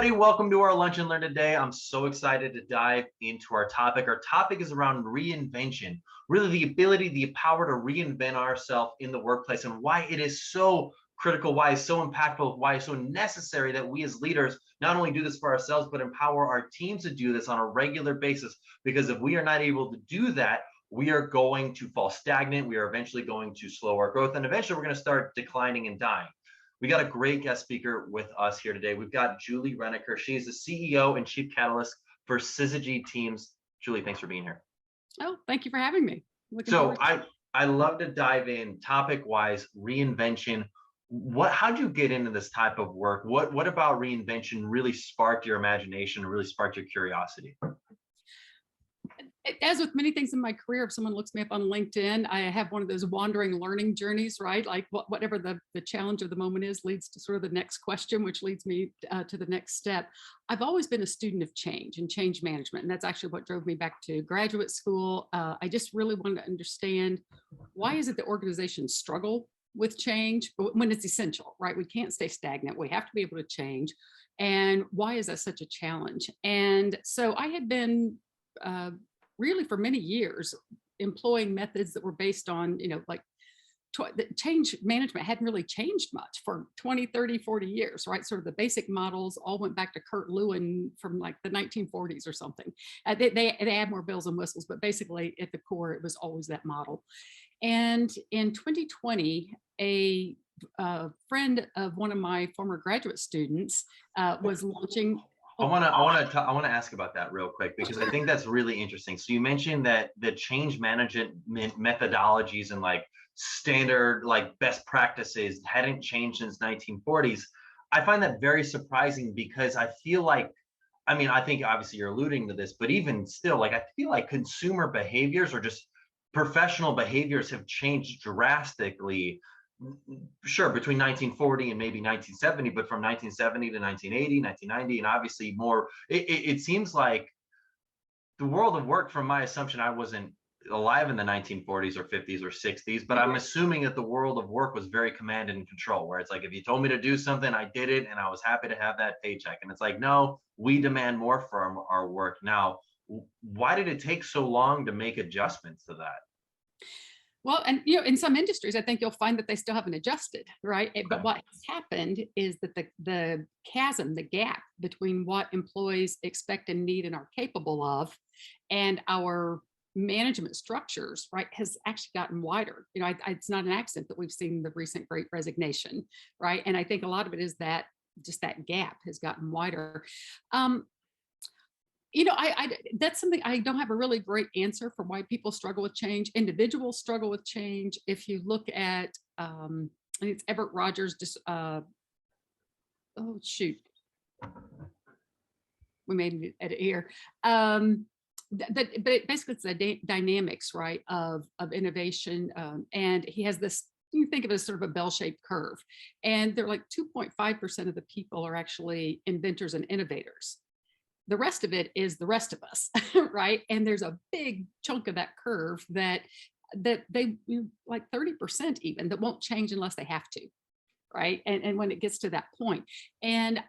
everybody. Welcome to our Lunch and Learn today. I'm so excited to dive into our topic. Our topic is around reinvention, really the ability, the power to reinvent ourselves in the workplace and why it is so critical, why it's so impactful, why it's so necessary that we as leaders not only do this for ourselves, but empower our teams to do this on a regular basis. Because if we are not able to do that, we are going to fall stagnant. We are eventually going to slow our growth, and eventually we're going to start declining and dying. We got a great guest speaker with us here today. We've got Julie Rennecker. She is the CEO and Chief Catalyst for Syzygy Teams. Julie, thanks for being here. Oh, thank you for having me. So I love to dive in topic-wise, reinvention. How'd you get into this type of work? What about reinvention really sparked your imagination, really sparked your curiosity? As with many things in my career, if someone looks me up on LinkedIn, I have one of those wandering learning journeys, right? Like whatever the challenge of the moment is leads to sort of the next question, which leads me to the next step. I've always been a student of change and change management. And that's actually what drove me back to graduate school. I just really wanted to understand, why is it that organizations struggle with change when it's essential, right? We can't stay stagnant. We have to be able to change. And why is that such a challenge? And so I had been really for many years employing methods that were based on, the change management hadn't really changed much for 20, 30, 40 years, right? Sort of the basic models all went back to Kurt Lewin from like the 1940s or something. They add more bells and whistles, but basically at the core, it was always that model. And in 2020, a friend of one of my former graduate students was launching. I want to ask about that real quick, because I think that's really interesting. So you mentioned that the change management methodologies and like standard like best practices hadn't changed since 1940s. I find that very surprising, because I feel like, I think obviously you're alluding to this, but even still, like I feel like consumer behaviors or just professional behaviors have changed drastically. Sure, between 1940 and maybe 1970, but from 1970 to 1980, 1990, and obviously more, it seems like the world of work, from my assumption, I wasn't alive in the 1940s or 50s or 60s, but I'm assuming that the world of work was very command and control, where it's like, if you told me to do something, I did it, and I was happy to have that paycheck. And it's like, no, we demand more from our work now. Why did it take so long to make adjustments to that? Well, and in some industries, I think you'll find that they still haven't adjusted, right? Okay. But what has happened is that the chasm, the gap between what employees expect and need and are capable of, and our management structures, right, has actually gotten wider. It's not an accident that we've seen the recent Great Resignation, right? And I think a lot of it is that just that gap has gotten wider. That's something I don't have a really great answer for why people struggle with change. Individuals struggle with change. If you look at, I think it's Everett Rogers, we made an edit here. But basically it's the dynamics, right, of innovation. And he has this, you think of it as sort of a bell-shaped curve. And they're like 2.5% of the people are actually inventors and innovators. The rest of it is the rest of us, right? And there's a big chunk of that curve that they like 30% even that won't change unless they have to, right? And when it gets to that point. And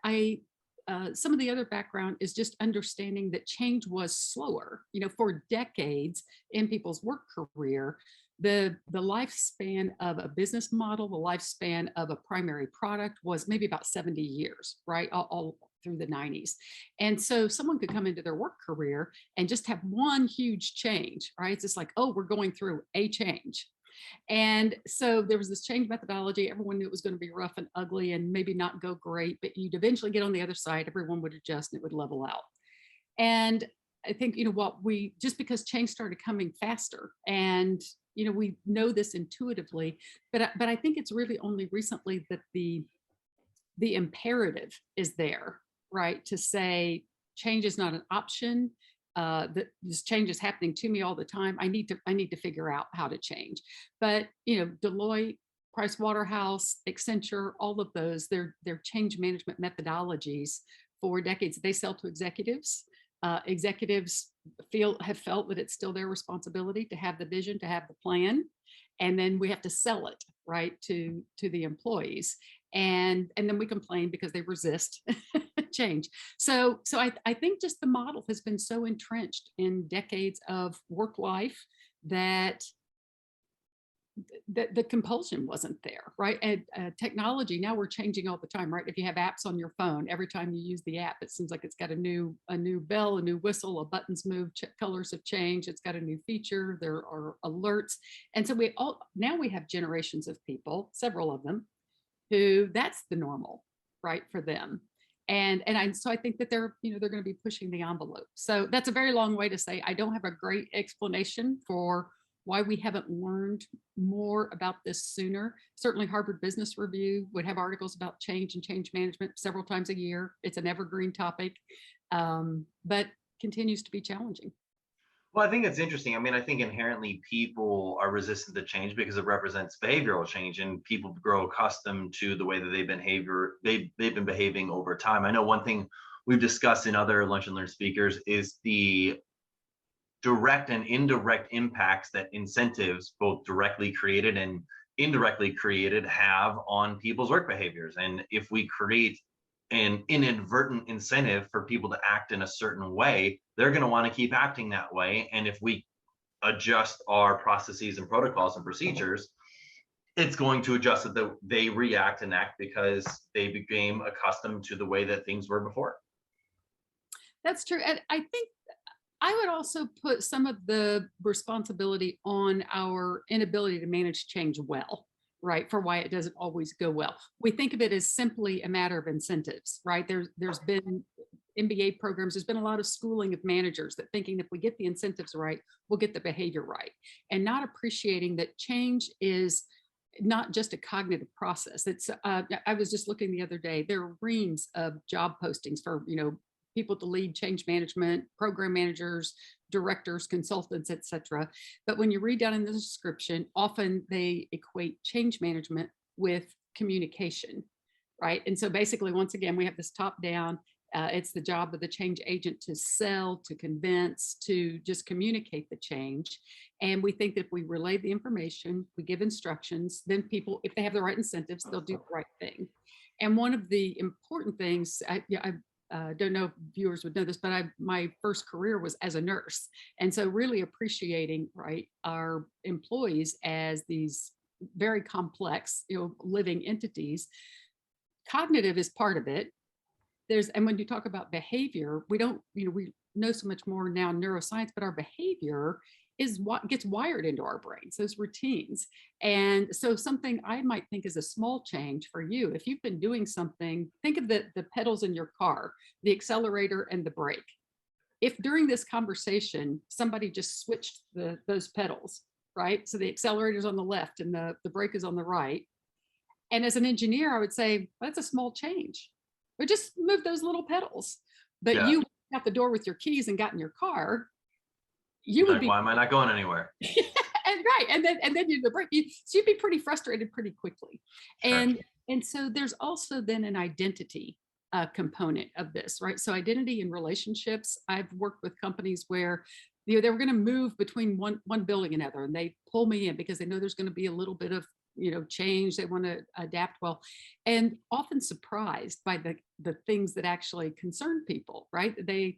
some of the other background is just understanding that change was slower, for decades in people's work career. The lifespan of a business model, the lifespan of a primary product was maybe about 70 years, right? All through the 90s. And so someone could come into their work career and just have one huge change, right? It's just like, oh, we're going through a change. And so there was this change methodology. Everyone knew it was going to be rough and ugly and maybe not go great, but you'd eventually get on the other side, everyone would adjust and it would level out. And I think, just because change started coming faster, and we know this intuitively, but I think it's really only recently that the imperative is there, right? To say change is not an option. That this change is happening to me all the time. I need to figure out how to change. But Deloitte, Price Waterhouse, Accenture, all of those, their change management methodologies for decades, they sell to executives. Executives have felt that it's still their responsibility to have the vision, to have the plan, and then we have to sell it, right, to the employees. And then we complain because they resist change. So I think just the model has been so entrenched in decades of work life that the compulsion wasn't there, right? And technology, now we're changing all the time, right? If you have apps on your phone, every time you use the app, it seems like it's got a new bell, a new whistle, a buttons move, colors have changed, it's got a new feature, there are alerts. And so now we have generations of people, several of them, who that's the normal, right, for them. So I think that they're going to be pushing the envelope. So that's a very long way to say I don't have a great explanation for why we haven't learned more about this sooner. Certainly Harvard Business Review would have articles about change and change management several times a year. It's an evergreen topic, but continues to be challenging. Well, I think it's interesting. I mean, I think inherently people are resistant to change because it represents behavioral change, and people grow accustomed to the way that they've been behaving over time. I know one thing we've discussed in other Lunch and Learn speakers is the direct and indirect impacts that incentives, both directly created and indirectly created, have on people's work behaviors. And if we create an inadvertent incentive for people to act in a certain way, they're going to want to keep acting that way. And if we adjust our processes and protocols and procedures, it's going to adjust so that they react and act because they became accustomed to the way that things were before. That's true. And I think I would also put some of the responsibility on our inability to manage change well, right? For why it doesn't always go well. We think of it as simply a matter of incentives, right? There's been MBA programs, there's been a lot of schooling of managers that thinking if we get the incentives right, we'll get the behavior right, and not appreciating that change is not just a cognitive process. It's I was just looking the other day, there are reams of job postings for, people to lead change management, program managers, directors, consultants, etc. But when you read down in the description, often they equate change management with communication, right? And so basically, once again, we have this top down. It's the job of the change agent to sell, to convince, to just communicate the change. And we think that if we relay the information, we give instructions, then people, if they have the right incentives, they'll do the right thing. And one of the important things, I don't know if viewers would know this, but my first career was as a nurse. And so really appreciating, right, our employees as these very complex, living entities. Cognitive is part of it. And when you talk about behavior, we don't, we know so much more now in neuroscience, but our behavior is what gets wired into our brains, those routines. And so something I might think is a small change for you, if you've been doing something, think of the pedals in your car, the accelerator and the brake. If during this conversation, somebody just switched those pedals, right? So the accelerator's on the left and the brake is on the right. And as an engineer, I would say, well, that's a small change. But just move those little pedals. But Yeah. you out the door with your keys and got in your car, you would be, why am I not going anywhere? and right, and then you the break. So you'd be pretty frustrated pretty quickly. Sure. And so there's also then an identity component of this, right? So identity in relationships. I've worked with companies where they were going to move between one building and another, and they pull me in because they know there's going to be a little bit of change. They want to adapt well, and often surprised by the things that actually concern people, right? They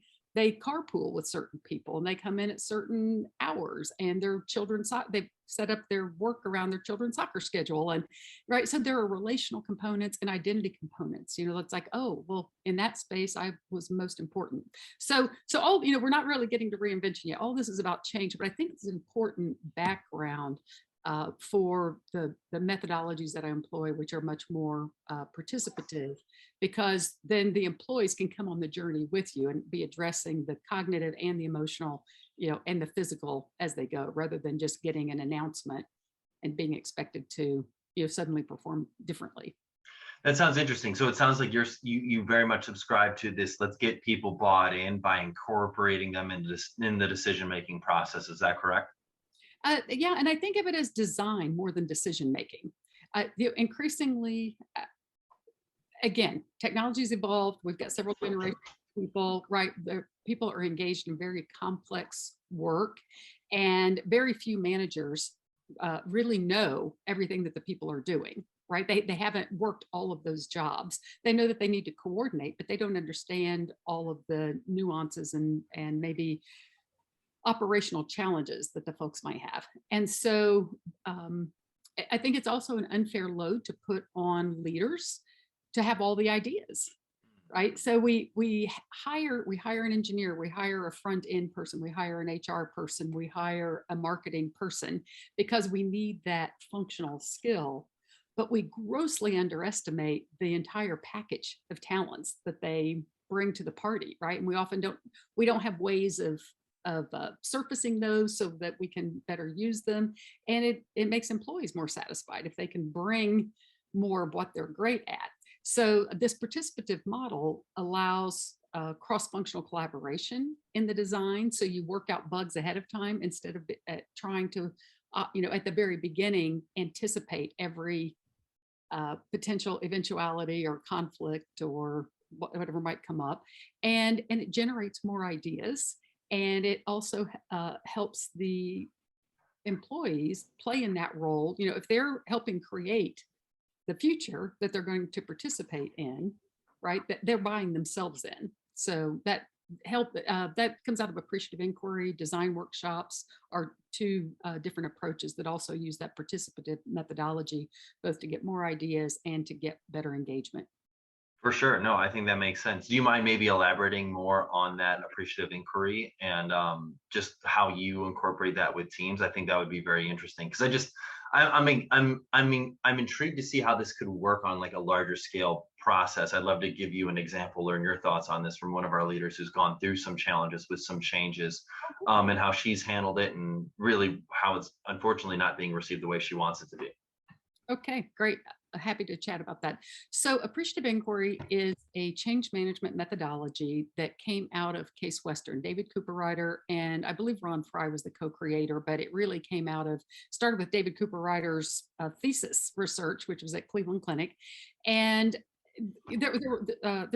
carpool with certain people and they come in at certain hours, and their children's they've set up their work around their children's soccer schedule, and right. So there are relational components and identity components. It's like, oh, well, in that space, I was most important. So all we're not really getting to reinvention yet. All this is about change, but I think it's an important background for the methodologies that I employ, which are much more participative, because then the employees can come on the journey with you and be addressing the cognitive and the emotional, and the physical as they go, rather than just getting an announcement and being expected to, suddenly perform differently. That sounds interesting. So it sounds like you very much subscribe to this. Let's get people bought in by incorporating them in the decision-making process. Is that correct? Yeah, and I think of it as design more than decision making. Increasingly, again, technology's evolved. We've got several generations of people, right? People are engaged in very complex work, and very few managers really know everything that the people are doing. right? They haven't worked all of those jobs. They know that they need to coordinate, but they don't understand all of the nuances and maybe operational challenges that the folks might have. And so I think it's also an unfair load to put on leaders to have all the ideas, right? So we hire an engineer, we hire a front end person, we hire an HR person, we hire a marketing person because we need that functional skill, but we grossly underestimate the entire package of talents that they bring to the party, right? And we don't have ways of surfacing those so that we can better use them, and it makes employees more satisfied if they can bring more of what they're great at. So this participative model allows cross-functional collaboration in the design. So you work out bugs ahead of time instead of trying to, at the very beginning, anticipate every potential eventuality or conflict or whatever might come up. And it generates more ideas. And it also helps the employees play in that role. If they're helping create the future that they're going to participate in, right, that they're buying themselves in. So that that comes out of appreciative inquiry. Design workshops are two different approaches that also use that participative methodology, both to get more ideas and to get better engagement. For sure. No, I think that makes sense. Do you mind maybe elaborating more on that appreciative inquiry and just how you incorporate that with teams? I think that would be very interesting because I'm intrigued to see how this could work on like a larger scale process. I'd love to give you an example, learn your thoughts on this from one of our leaders who's gone through some challenges with some changes, and how she's handled it and really how it's unfortunately not being received the way she wants it to be. Okay, great. Happy to chat about that. So appreciative inquiry is a change management methodology that came out of Case Western. David Cooper-Ryder and I believe Ron Fry was the co-creator, but it really started with David Cooper-Ryder's thesis research, which was at Cleveland Clinic. And there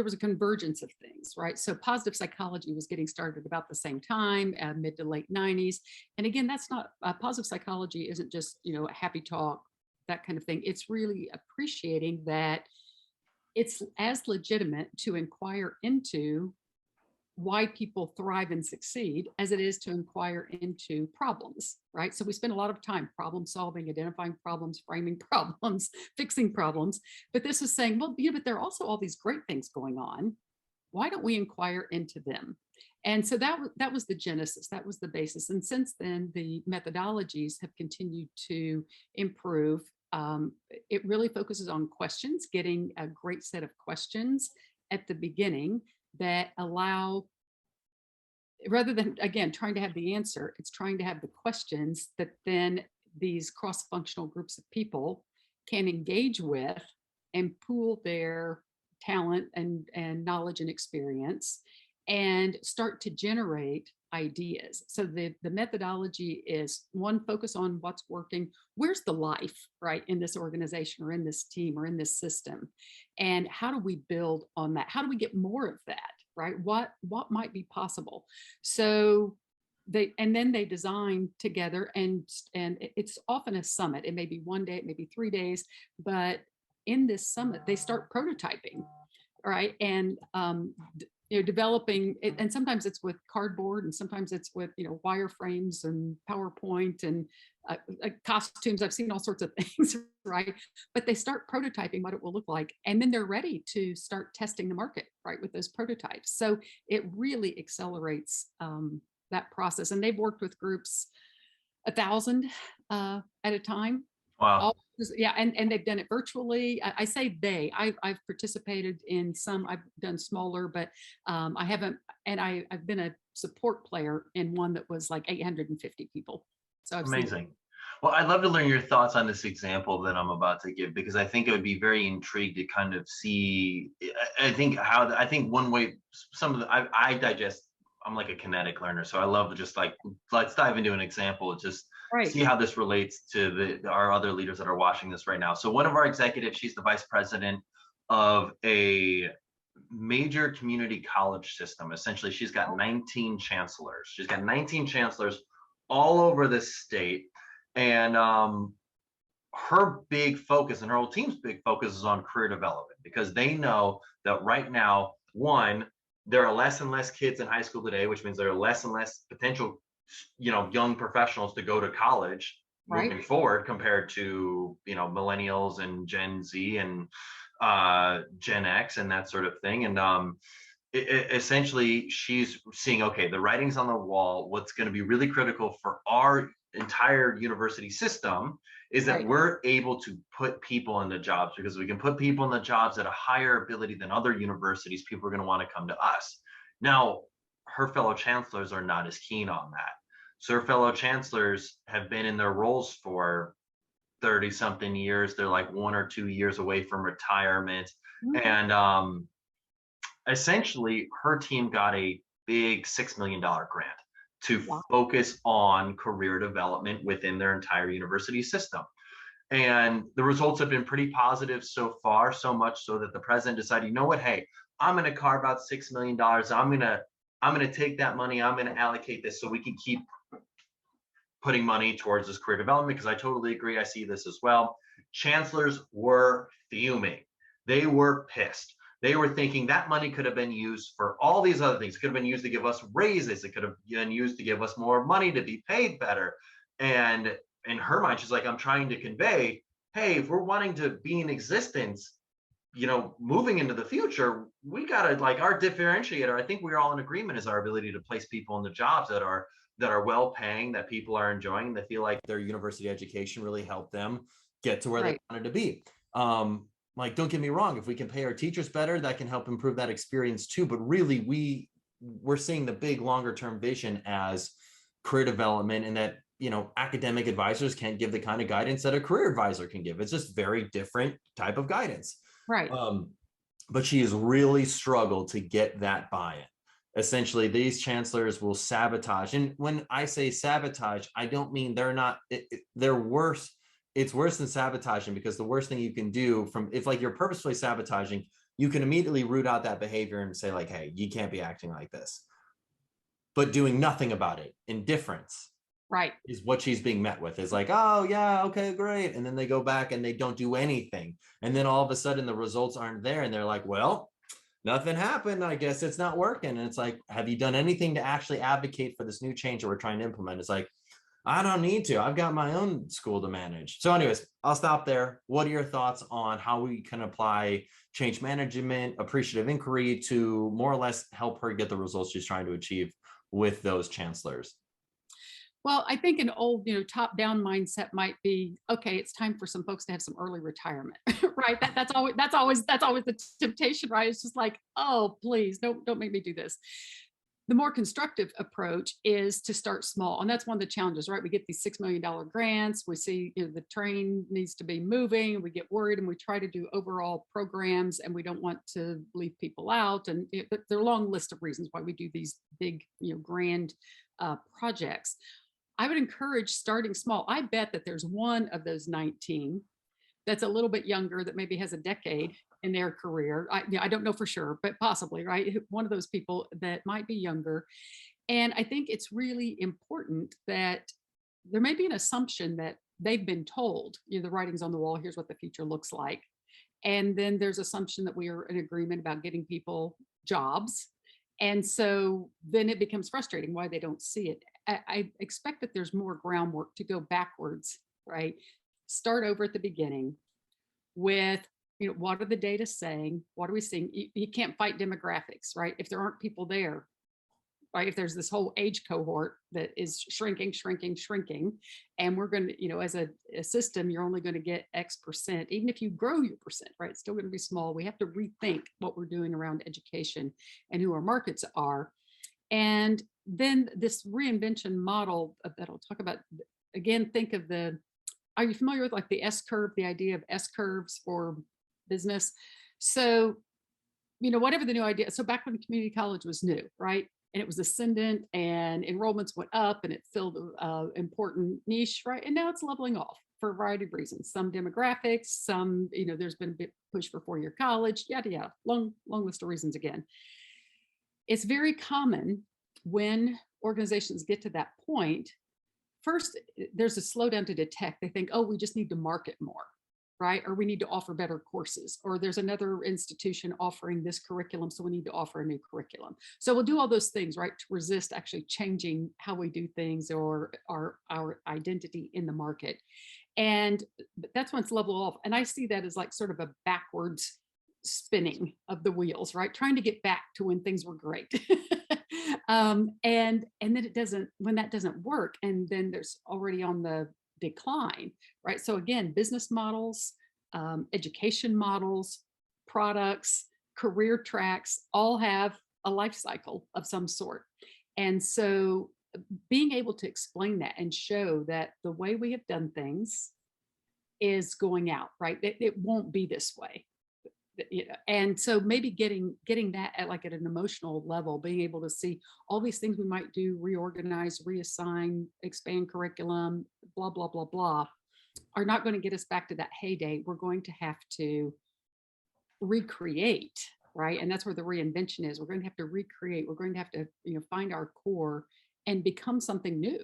was a convergence of things, right? So positive psychology was getting started about the same time, mid to late 90s. And again, that's not, positive psychology isn't just, a happy talk, that kind of thing. It's really appreciating that it's as legitimate to inquire into why people thrive and succeed as it is to inquire into problems, right? So we spend a lot of time problem solving, identifying problems, framing problems, fixing problems. But this is saying, well, but there are also all these great things going on. Why don't we inquire into them? And so that was the genesis, that was the basis. And since then, the methodologies have continued to improve. It really focuses on questions, getting a great set of questions at the beginning that allow, rather than, again, trying to have the answer, it's trying to have the questions that then these cross-functional groups of people can engage with and pool their talent and knowledge and experience and start to generate ideas. So the methodology is one, focus on what's working. Where's the life, right, in this organization or in this team or in this system? And how do we build on that? How do we get more of that, right? What might be possible? So then they design together and it's often a summit. It may be one day, it may be 3 days, but in this summit, they start prototyping, right? And developing it, and sometimes it's with cardboard and sometimes it's with wireframes and PowerPoint and costumes. I've seen all sorts of things, right? But they start prototyping what it will look like, and then they're ready to start testing the market, right, with those prototypes. So it really accelerates that process. And they've worked with groups 1,000 at a time. Wow. Yeah, and they've done it virtually. I say I've participated in some. I've done smaller, but I haven't. And I've been a support player in one that was like 850 people. So I've Amazing. seen. Well, I'd love to learn your thoughts on this example that I'm about to give, because I think it would be very intrigued to kind of see. I think one way I digest. I'm like a kinetic learner, so I love to just like, let's dive into an example. Just Right. See how this relates to our other leaders that are watching this right now. So one of our executives, she's the vice president of a major community college system. Essentially, she's got 19 chancellors. She's got 19 chancellors all over the state. And her big focus and her whole team's big focus is on career development, because they know that right now, one, there are less and less kids in high school today, which means there are less and less potential, young professionals to go to college Right. moving forward, compared to, millennials and Gen Z and Gen X and that sort of thing. And essentially she's seeing, okay, the writing's on the wall. What's going to be really critical for our entire university system is that Right. we're able to put people into jobs, because we can put people in the jobs at a higher ability than other universities. People are going to want to come to us. Now, her fellow chancellors are not as keen on that. So her fellow chancellors have been in their roles for 30 something years. They're like 1 or 2 years away from retirement. Okay. And essentially her team got a big $6 million grant to Wow. focus on career development within their entire university system. And the results have been pretty positive so far, so much so that the president decided, you know what, hey, I'm going to carve out $6 million. I'm going to take that money. I'm going to allocate this so we can keep putting money towards this career development, because I totally agree. I see this as well. Chancellors were fuming. They were pissed. They were thinking that money could have been used for all these other things. It could have been used to give us raises. It could have been used to give us more money to be paid better. And in her mind, she's like, I'm trying to convey, hey, if we're wanting to be in existence, moving into the future, we got to, like, our differentiator, I think we're all in agreement, is our ability to place people in the jobs that are well paying, that people are enjoying, that feel like their university education really helped them get to where they Right. wanted to be. Like, don't get me wrong, if we can pay our teachers better, that can help improve that experience too. But really, we're seeing the big longer term vision as career development, and that, academic advisors can't give the kind of guidance that a career advisor can give. It's just very different type of guidance. Right. But she has really struggled to get that buy-in. Essentially, these chancellors will sabotage. And when I say sabotage, I don't mean they're not, they're worse. It's worse than sabotaging, because the worst thing you can do, if like you're purposefully sabotaging, you can immediately root out that behavior and say like, hey, you can't be acting like this. But doing nothing about it, indifference, Right. is what she's being met with. Is like, oh yeah, okay, great. And then they go back and they don't do anything. And then all of a sudden the results aren't there. And they're like, well, nothing happened. I guess it's not working. And it's like, have you done anything to actually advocate for this new change that we're trying to implement? It's like, I don't need to. I've got my own school to manage. So anyways, I'll stop there. What are your thoughts on how we can apply change management, appreciative inquiry to more or less help her get the results she's trying to achieve with those chancellors? Well, I think an old, top-down mindset might be, okay, it's time for some folks to have some early retirement, right? That's always the temptation, right? It's just like, oh, please, don't make me do this. The more constructive approach is to start small, and that's one of the challenges, right? We get these $6 million grants. We see, the train needs to be moving. We get worried, and we try to do overall programs, and we don't want to leave people out. And there are a long list of reasons why we do these big, grand projects. I would encourage starting small. I bet that there's one of those 19 that's a little bit younger, that maybe has a decade in their career. I don't know for sure, but possibly, right? One of those people that might be younger. And I think it's really important that there may be an assumption that they've been told, the writing's on the wall, here's what the future looks like. And then there's assumption that we are in agreement about getting people jobs. And so then it becomes frustrating why they don't see it. I expect that there's more groundwork to go backwards, right? Start over at the beginning with, what are the data saying? What are we seeing? You can't fight demographics, right? If there aren't people there, right? If there's this whole age cohort that is shrinking, shrinking, shrinking, and we're going to, as a system, you're only going to get X percent. Even if you grow your percent, right? It's still going to be small. We have to rethink what we're doing around education and who our markets are. And then this reinvention model that I'll talk about, again, think of are you familiar with like the S curve, the idea of S curves for business? So, whatever the new idea. So back when community college was new, right? And it was ascendant and enrollments went up and it filled an important niche, right? And now it's leveling off for a variety of reasons. Some demographics, some, there's been a bit push for 4-year college, yada, yada, long list of reasons again. It's very common when organizations get to that point first, there's a slowdown to detect. They think, oh, we just need to market more, right? Or we need to offer better courses, or there's another institution offering this curriculum, so we need to offer a new curriculum. So we'll do all those things, right, to resist actually changing how we do things or our identity in the market. And that's when it's level off. And I see that as like sort of a backwards spinning of the wheels, right? Trying to get back to when things were great. And then it doesn't, when that doesn't work, and then there's already on the decline, right? So again, business models, education models, products, career tracks all have a life cycle of some sort. And so being able to explain that and show that the way we have done things is going out, right? It won't be this way. And so maybe getting that at like at an emotional level, being able to see all these things we might do, reorganize, reassign, expand curriculum, blah, blah, blah, blah, are not going to get us back to that heyday. We're going to have to recreate, right? And that's where the reinvention is. We're going to have to recreate. We're going to have to, find our core and become something new.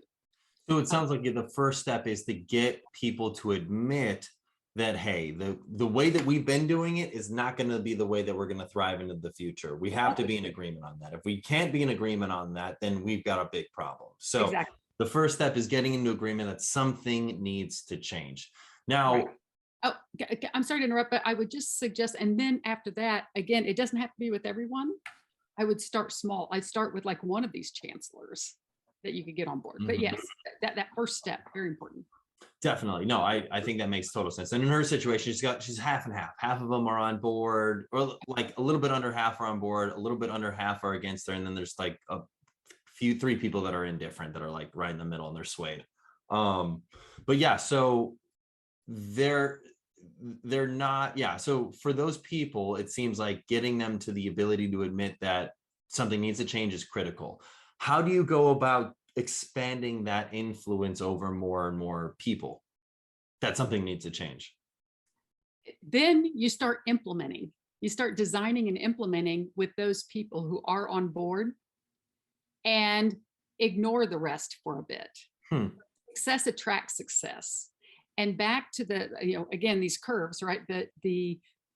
So it sounds like the first step is to get people to admit that, hey, the way that we've been doing it is not going to be the way that we're going to thrive into the future. We have to be in agreement on that. If we can't be in agreement on that, then we've got a big problem. So exactly. The first step is getting into agreement that something needs to change. Now, right. Oh, I'm sorry to interrupt, but I would just suggest, and then after that, again, it doesn't have to be with everyone. I would start small. I'd start with like one of these chancellors that you could get on board. But yes, that first step, very important. Definitely. No, I think that makes total sense. And in her situation, she's half and half. Half of them are on board, or like a little bit under half are on board, a little bit under half are against her. And then there's like three people that are indifferent, that are like right in the middle, and they're swayed. But yeah, so they're not, yeah. So for those people, it seems like getting them to the ability to admit that something needs to change is critical. How do you go about expanding that influence over more and more people that something needs to change? Then you start implementing. You start designing and implementing with those people who are on board, and ignore the rest for a bit. Success attracts success. And back to the, again, these curves, right?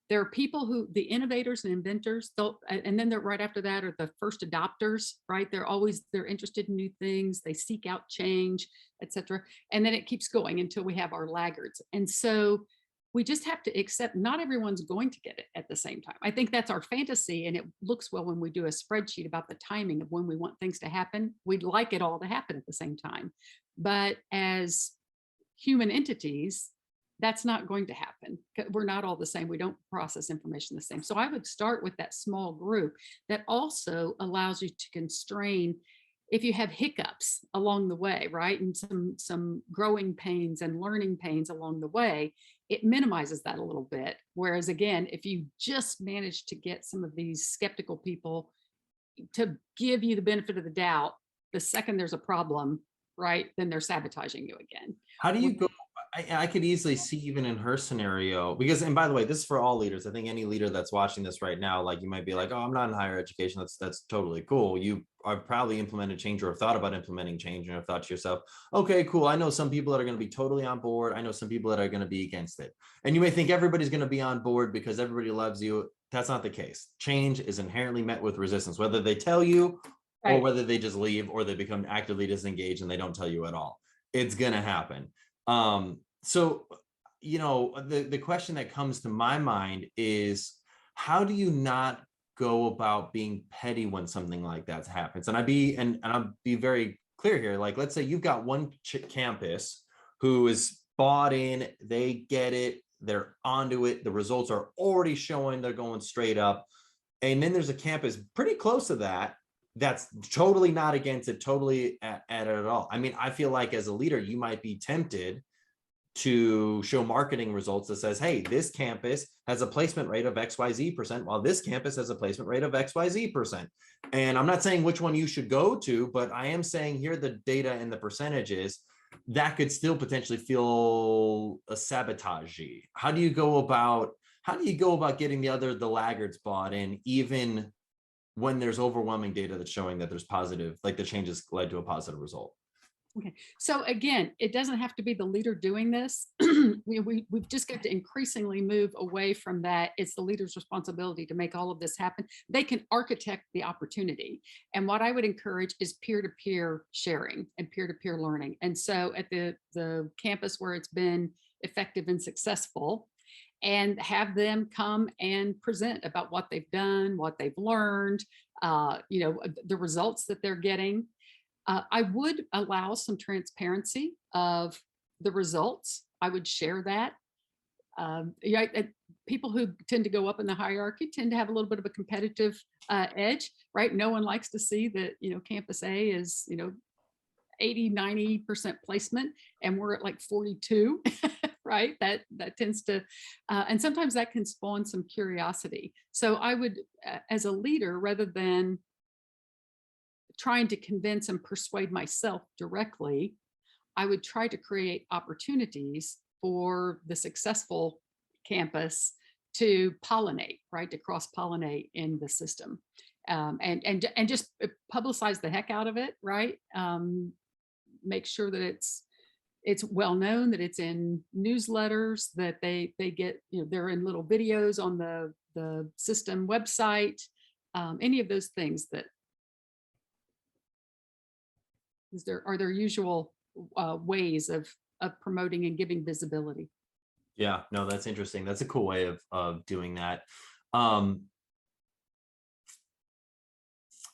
There are people who, the innovators and inventors, and then they're right after that are the first adopters, right? They're interested in new things. They seek out change, etc. And then it keeps going until we have our laggards. And so we just have to accept not everyone's going to get it at the same time. I think that's our fantasy, and it looks well when we do a spreadsheet about the timing of when we want things to happen. We'd like it all to happen at the same time. But as human entities, that's not going to happen. We're not all the same. We don't process information the same. So I would start with that small group that also allows you to constrain if you have hiccups along the way, right? And some growing pains and learning pains along the way, it minimizes that a little bit. Whereas again, if you just manage to get some of these skeptical people to give you the benefit of the doubt, the second there's a problem, right, then they're sabotaging you again. How do you go? I could easily see, even in her scenario, because, and by the way, this is for all leaders. I think any leader that's watching this right now, like, you might be like, oh, I'm not in higher education. That's totally cool. You are probably implemented change, or have thought about implementing change, and have thought to yourself, okay, cool. I know some people that are going to be totally on board. I know some people that are going to be against it. And you may think everybody's going to be on board because everybody loves you. That's not the case. Change is inherently met with resistance, whether they tell you, right, or whether they just leave, or they become actively disengaged and they don't tell you at all. It's going to happen. So, the question that comes to my mind is, how do you not go about being petty when something like that happens? And I'll be very clear here. Like, let's say you've got one campus who is bought in, they get it, they're onto it, the results are already showing they're going straight up. And then there's a campus pretty close to that that's totally not against it, totally at it at all. I mean, I feel like as a leader, you might be tempted to show marketing results that says, hey, this campus has a placement rate of XYZ%, while this campus has a placement rate of XYZ%. And I'm not saying which one you should go to, but I am saying here the data and the percentages that could still potentially feel a sabotagey. How do you go about getting the laggards bought in, even when there's overwhelming data that's showing that there's positive, like the changes led to a positive result? Okay. So again, it doesn't have to be the leader doing this. We've just got to increasingly move away from that. It's the leader's responsibility to make all of this happen. They can architect the opportunity. And what I would encourage is peer-to-peer sharing and peer-to-peer learning. And so at the campus where it's been effective and successful, and have them come and present about what they've done, what they've learned, the results that they're getting. I would allow some transparency of the results. I would share that. People who tend to go up in the hierarchy tend to have a little bit of a competitive edge, right? No one likes to see that, campus A is, 80-90% placement and we're at like 42. Right, that tends to and sometimes that can spawn some curiosity. So I would as a leader, rather than trying to convince and persuade myself directly, I would try to create opportunities for the successful campus to pollinate, right, to cross-pollinate in the system, and just publicize the heck out of it, right? Make sure that it's well known, that it's in newsletters, that they get, they're in little videos on the system website, any of those things that are there usual ways of promoting and giving visibility. Yeah, no, that's interesting. That's a cool way of doing that.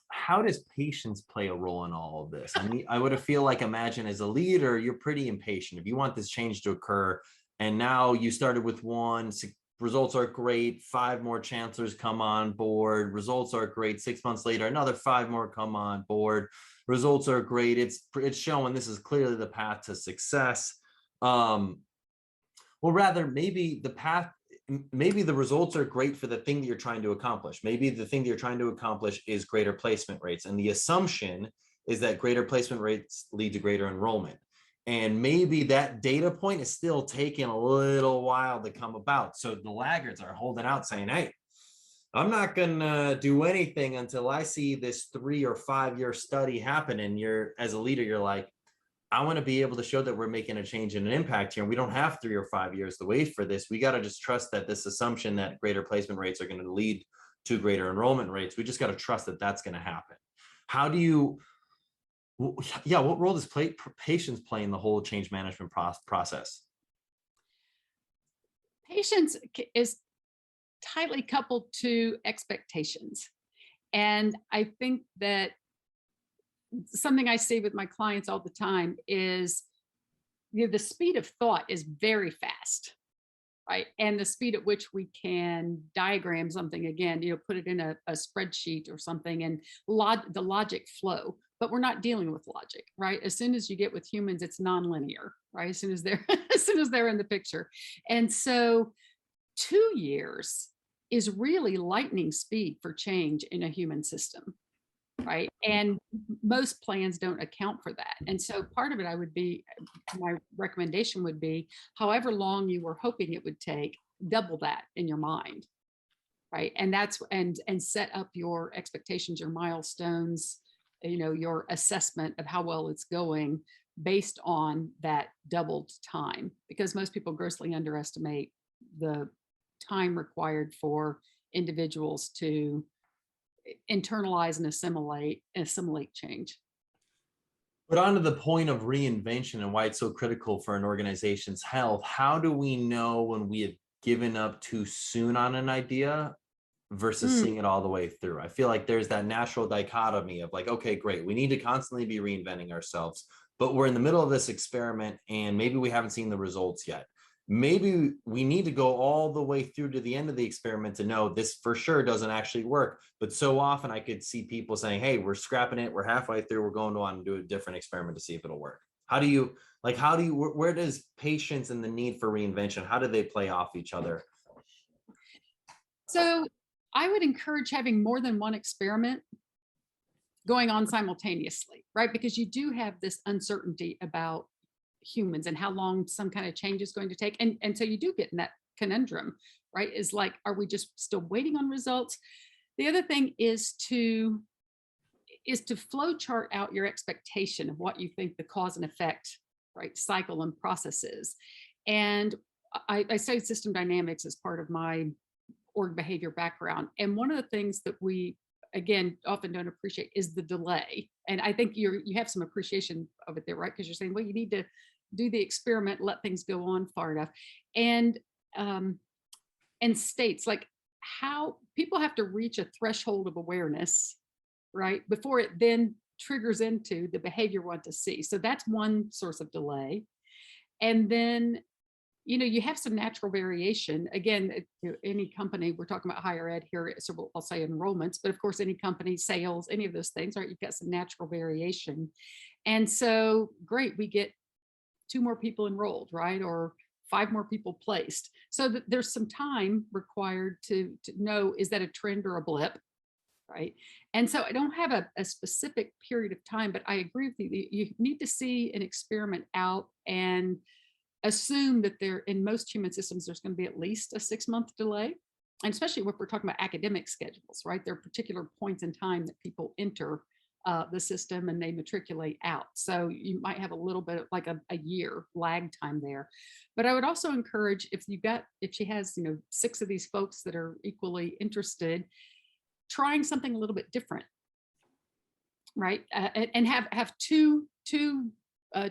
How does patience play a role in all of this? I mean, I would feel like, imagine as a leader, you're pretty impatient. If you want this change to occur, and now you started with one, results are great, 5 more chancellors come on board, results are great, 6 months later, another 5 more come on board, results are great. It's showing this is clearly the path to success. Well, rather, maybe the results are great for the thing that you're trying to accomplish. Maybe the thing that you're trying to accomplish is greater placement rates. And the assumption is that greater placement rates lead to greater enrollment. And maybe that data point is still taking a little while to come about. So the laggards are holding out saying, hey, I'm not going to do anything until I see this 3 or 5 year study happen. And as a leader, you're like, I want to be able to show that we're making a change and an impact here. And we don't have 3 or 5 years to wait for this. We got to just trust that this assumption that greater placement rates are going to lead to greater enrollment rates. We just got to trust that that's going to happen. How do you, what role does patience play in the whole change management process? Patience is tightly coupled to expectations. And I think that something I see with my clients all the time is, the speed of thought is very fast, right? And the speed at which we can diagram something, again, put it in a spreadsheet or something, and the logic flow. But we're not dealing with logic, right? As soon as you get with humans, it's nonlinear, right? As soon as they're in the picture. And so 2 years is really lightning speed for change in a human system. Right. And most plans don't account for that. And so part of it my recommendation would be, however long you were hoping it would take, double that in your mind. Right. And and set up your expectations, your milestones, your assessment of how well it's going based on that doubled time, because most people grossly underestimate the time required for individuals to internalize and assimilate change. But on to the point of reinvention and why it's so critical for an organization's health, how do we know when we have given up too soon on an idea versus seeing it all the way through? I feel like there's that natural dichotomy of like, okay, great, we need to constantly be reinventing ourselves, but we're in the middle of this experiment and maybe we haven't seen the results yet. Maybe we need to go all the way through to the end of the experiment to know this for sure doesn't actually work. But so often I could see people saying, hey, we're scrapping it, we're halfway through, we're going to want to do a different experiment to see if it'll work. Where does patience and the need for reinvention, how do they play off each other? So I would encourage having more than one experiment going on simultaneously, right? Because you do have this uncertainty about humans and how long some kind of change is going to take. And so you do get in that conundrum, right? Is like, are we just still waiting on results? The other thing is is to flow chart out your expectation of what you think the cause and effect, right, cycle and process is. And I studied system dynamics as part of my org behavior background. And one of the things that we, again, often don't appreciate is the delay. And I think you have some appreciation of it there, right? Because you're saying, well, you need to do the experiment, let things go on far enough. And states like how people have to reach a threshold of awareness, right, before it then triggers into the behavior we want to see. So that's one source of delay. And then, you have some natural variation. Again, any company, we're talking about higher ed here, so I'll say enrollments, but of course, any company, sales, any of those things, right? You've got some natural variation. And so, great, we get 2 more people enrolled, right? Or 5 more people placed. So that there's some time required to know, is that a trend or a blip, right? And so I don't have a specific period of time, but I agree with you. You need to see an experiment out and assume that in most human systems, there's going to be at least a 6-month delay. And especially if we're talking about academic schedules, right? There are particular points in time that people enter the system and they matriculate out. So you might have a little bit of like a year lag time there. But I would also encourage, if she has, 6 of these folks that are equally interested, trying something a little bit different, right? And have two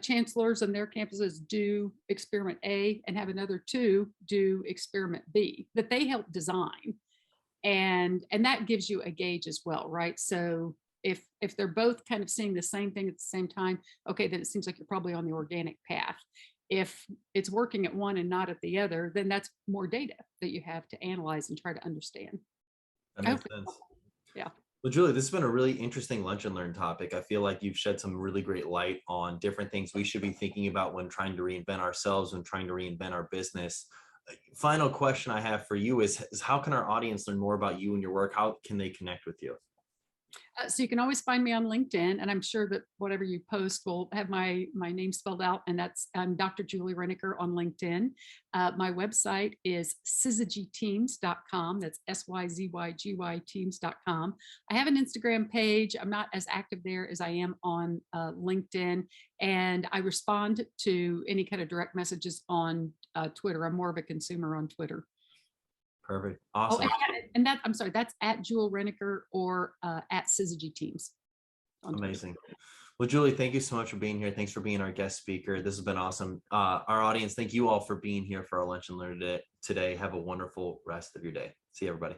chancellors on their campuses do experiment A and have another 2 do experiment B that they help design. And that gives you a gauge as well, right? So if they're both kind of seeing the same thing at the same time, okay, then it seems like you're probably on the organic path. If it's working at one and not at the other, then that's more data that you have to analyze and try to understand. That makes sense. Yeah. Well, Julie, this has been a really interesting lunch and learn topic. I feel like you've shed some really great light on different things we should be thinking about when trying to reinvent ourselves, when trying to reinvent our business. Final question I have for you is how can our audience learn more about you and your work? How can they connect with you? So you can always find me on LinkedIn, and I'm sure that whatever you post will have my name spelled out, and I'm Dr. Julie Rennecker on LinkedIn. My website is syzygyteams.com. That's SYZYGY teams.com. I have an Instagram page. I'm not as active there as I am on LinkedIn, and I respond to any kind of direct messages on Twitter. I'm more of a consumer on Twitter. Perfect. Awesome. And I'm sorry, that's at Jewel Rennecker or at Syzygy Teams. Amazing. Well, Julie, thank you so much for being here. Thanks for being our guest speaker. This has been awesome. Our audience, thank you all for being here for our Lunch and Learn today. Have a wonderful rest of your day. See you, everybody.